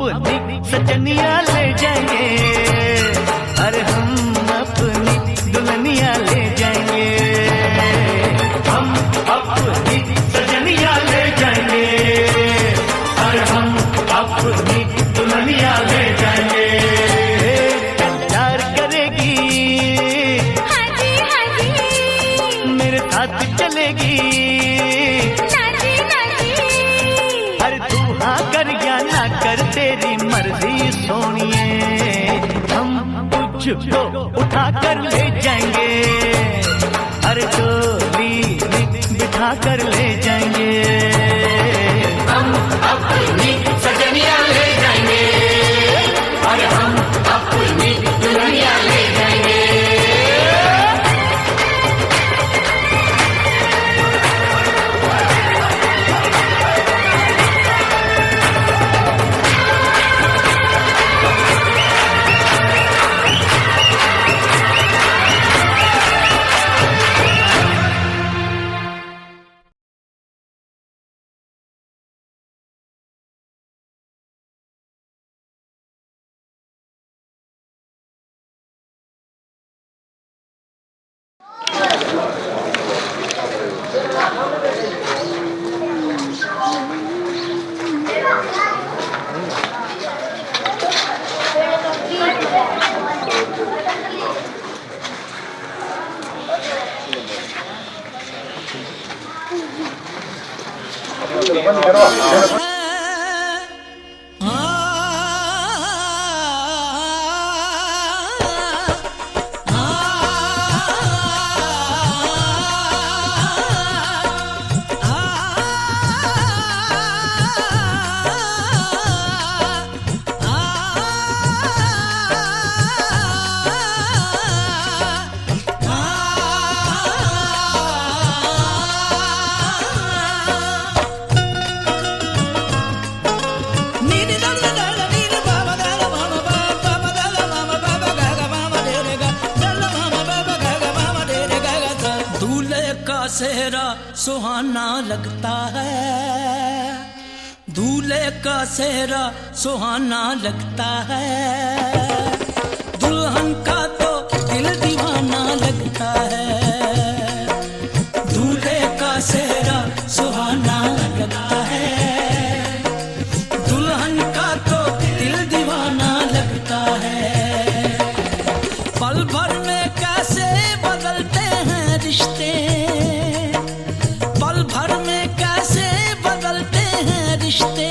अपनी सजनिया ले जाएंगे, अरे हम अपनी दुल्हनिया ले जाएंगे, हम अपनी सजनिया ले जाएंगे, अरे हम अपनी दुल्हनिया ले जाएंगे। प्यार करेगी, हाँ जी हाँ जी, मेरे साथ चलेगी, अरे तू हाँ कर या ना कर तेरी मर्जी सोनिए, हम तुझको उठा कर ले जाएंगे, अरे डोली में बिठा कर ले जाएंगे, हम अपनी सजनिया ले जाएंगे, अरे हम अपनी दुल्हनिया ले जाएंगे। सेहरा सुहाना लगता है, दूल्हे का सेहरा सुहाना लगता है, दुल्हन का तो दिल दीवाना लगता है, दूल्हे का सेहरा सुहाना लगता है, दुल्हन का तो दिल दीवाना लगता है, पल भर में कैसे बदलते हैं रिश्ते, भर में कैसे बदलते हैं रिश्ते,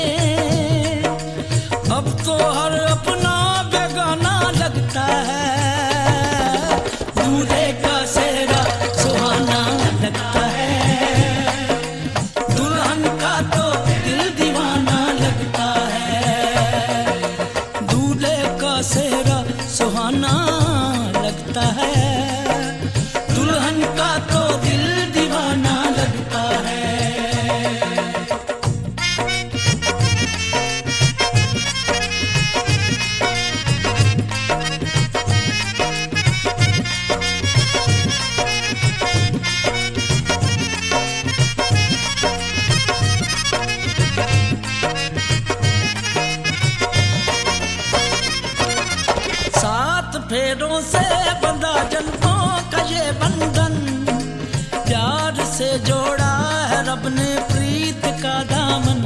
अब तो हर अपना बेगाना लगता है, दूल्हे का सेहरा सुहाना लगता है, दुल्हन का तो दिल दीवाना लगता है, दूल्हे का सेहरा सुहाना लगता है, दुल्हन का तो दिल दीवाना लगता है। सात फेरों से बंधा जन्मों का ये बंधन, प्यार से जोड़ा है रब ने प्रीत का दामन,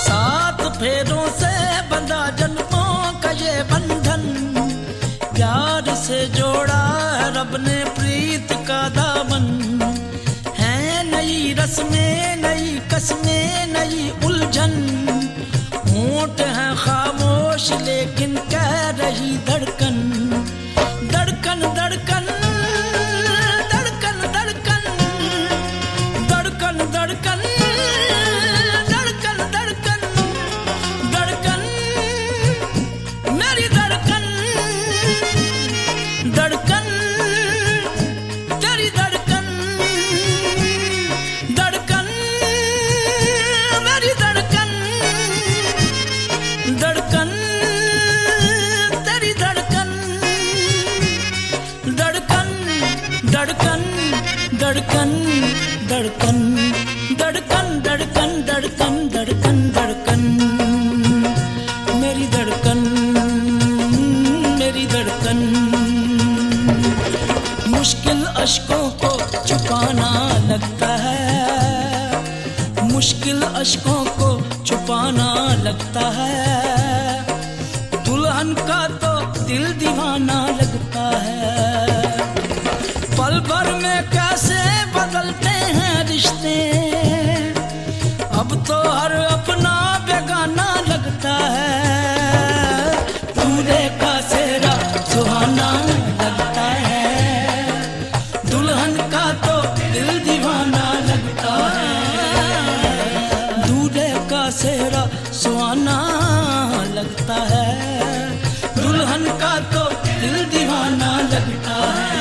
सात फेरों से बंधा जन्मों का ये बंधन, प्यार से जोड़ा है रब ने प्रीत का दामन, है नई रस्में नई कस्में नई उलझन, होंठ है खामोश लेकिन कह रही धड़कन, धड़कन धड़कन धड़कन धड़कन धड़कन धड़कन धड़कन धड़कन धड़कन मेरी धड़कन, धड़कन तेरी धड़कन, धड़कन मेरी मुश्किल अश्कों को छुपाना लगता है, दुल्हन का तो दिल दीवाना लगता है। पल भर में कैसे बदलते हैं रिश्ते, अब तो हर अपना बेगाना लगता है। दूल्हे का सेहरा सुहाना लगता है, दुल्हन का तो दिल दीवाना लगता है। दूल्हे का सेहरा सुहाना लगता है, दुल्हन का तो दिल दीवाना लगता है।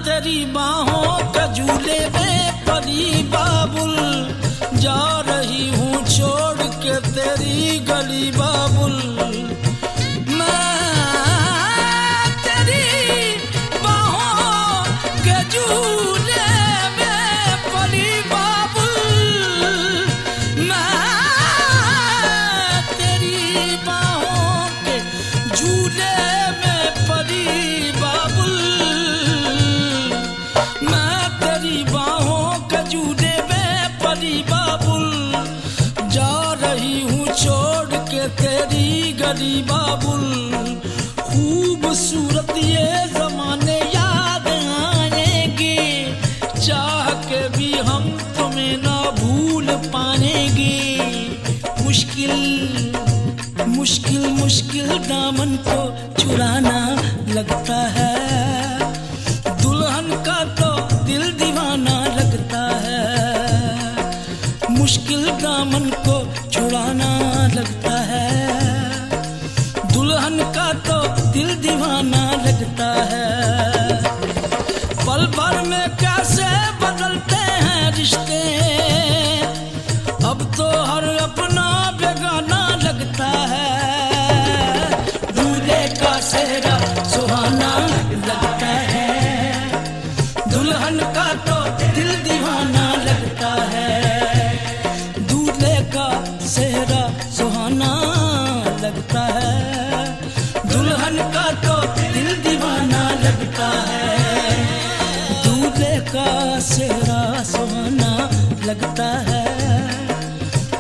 तेरी बाहों का झूले में परी बाबुल, जा रही हूँ छोड़ के तेरी गली बाबुल। मैं तेरी बाहों के झूले में परी बाबुल, मैं तेरी बाहों के झूले में परी बाबुल, झूले में परी बाबुल, जा रही हूँ छोड़ के तेरी गली बाबुल। खूबसूरत ये जमाने याद आएंगे, चाह के भी हम तुम्हें ना भूल पाएंगे। मुश्किल मुश्किल मुश्किल दामन को चुराना लगता है, दुल्हन का तो दिल दीवाना लगता है। मुश्किल दामन को छुड़ाना लगता है, दुल्हन का तो दिल दीवाना लगता है। पल भर में कैसे बदलते हैं रिश्ते, अब तो हर अपना बेगाना लगता है। दूल्हे का सेहरा सुहाना लगता है, दुल्हन का तो दिल दीवाना लगता है। दूल्हे का सेहरा सुहाना लगता है, दुल्हन का तो दिल दीवाना लगता है। दूल्हे का सेहरा सुहाना लगता है,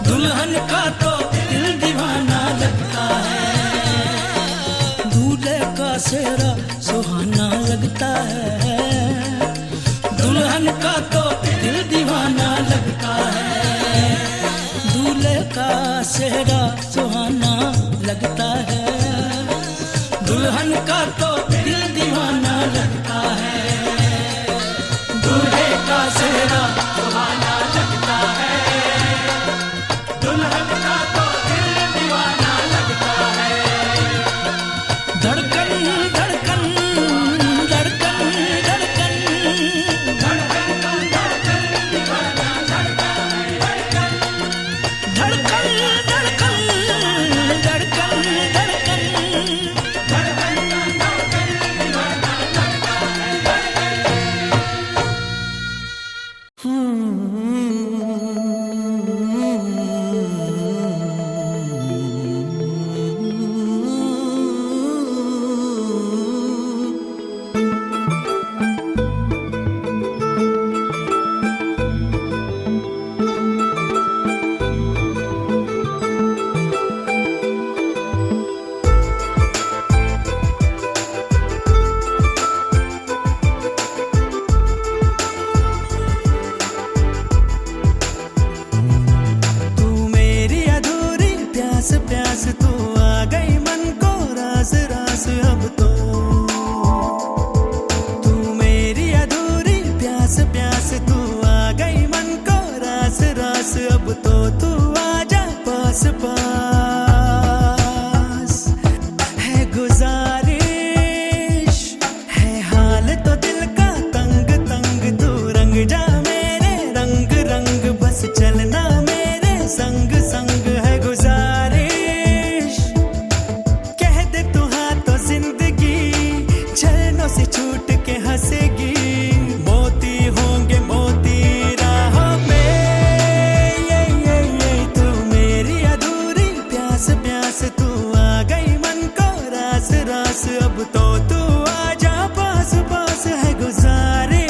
दुल्हन का तो दिल दीवाना लगता है। दूल्हे का सेहरा सुहाना लगता है, दुल्हन का तो दिल दीवाना लगता है। दूल्हे का सेहरा सुहाना लगता है, दुल्हन का तो दिल दीवाना लगता है। दूल्हे का सेहरा सुहाना लगता है, दुल्हन का तो दिल दीवाना लगता है। धड़कन धड़कन धड़कन धड़कन जिंदगी से छूट के हंसेगी, मोती होंगे मोती राहों में। ये तू मेरी अधूरी प्यास प्यास, तू आ गई मन को रास रास, अब तो तू आजा पास पास है गुजारिश।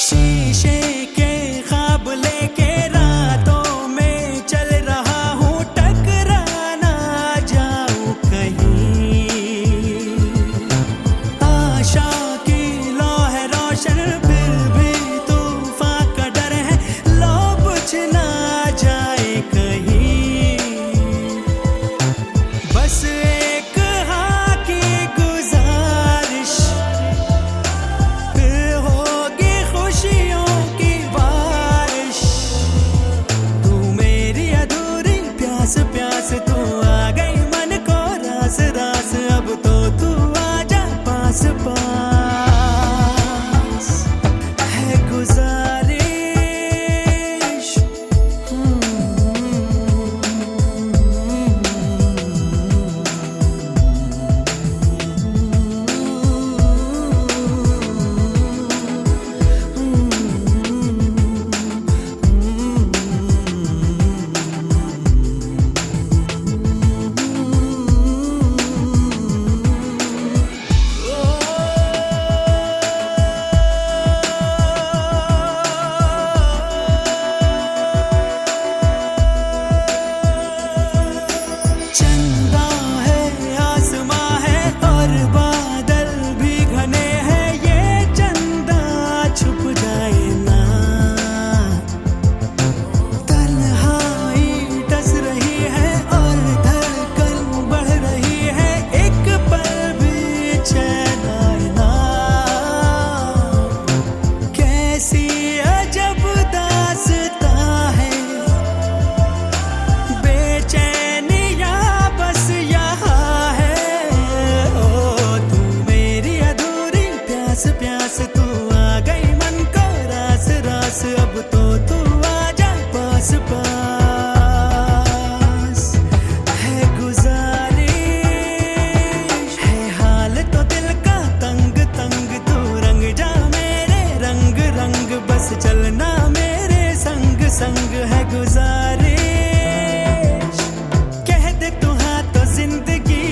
शीशे के ख्वाब लेके रातों में चल रहा हूँ, टकरा ना जाऊं कहीं। आशा की लौ है रोशन, फिर भी तूफान का डर है, लो बुझ ना जाए कहीं। बस एक हाँ की गुजारिश, फिर होगी खुशियों की बारिश। तू मेरी अधूरी प्यास प्यास, तू आ गई मन को रास रास, अब तो तू आजा पास पास है गुजारिश। चंदा है आसमां है और बादल भी घने हैं, ये चंदा छुप जाए ना। तन्हाई डस रही है और धड़कन बढ़ रही है, एक पल भी चैन आए ना। कैसी अजब दास्तां है, बेचैनियां बस यहाँ है। ओ तू मेरी अधूरी प्यास प्यास, तू आ गई मन को रास रास, अब तो तू आजा पास पास है गुजारिश। है हाल तो दिल का तंग तंग, तू रंग जा मेरे रंग रंग, बस चलना मेरे संग संग है गुजारिश। कह दे तू हाँ तो जिंदगी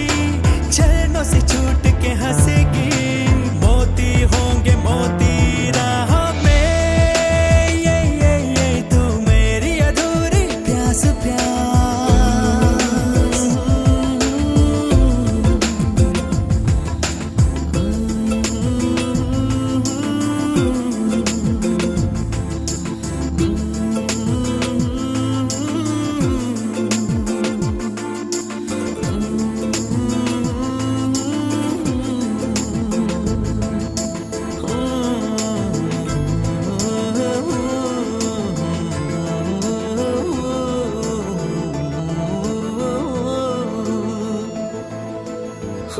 छलनों से छूट के हंसेगी, मोती होंगे मोती राहों में। ये तू मेरी अधूरी प्यास प्यास।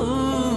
Oh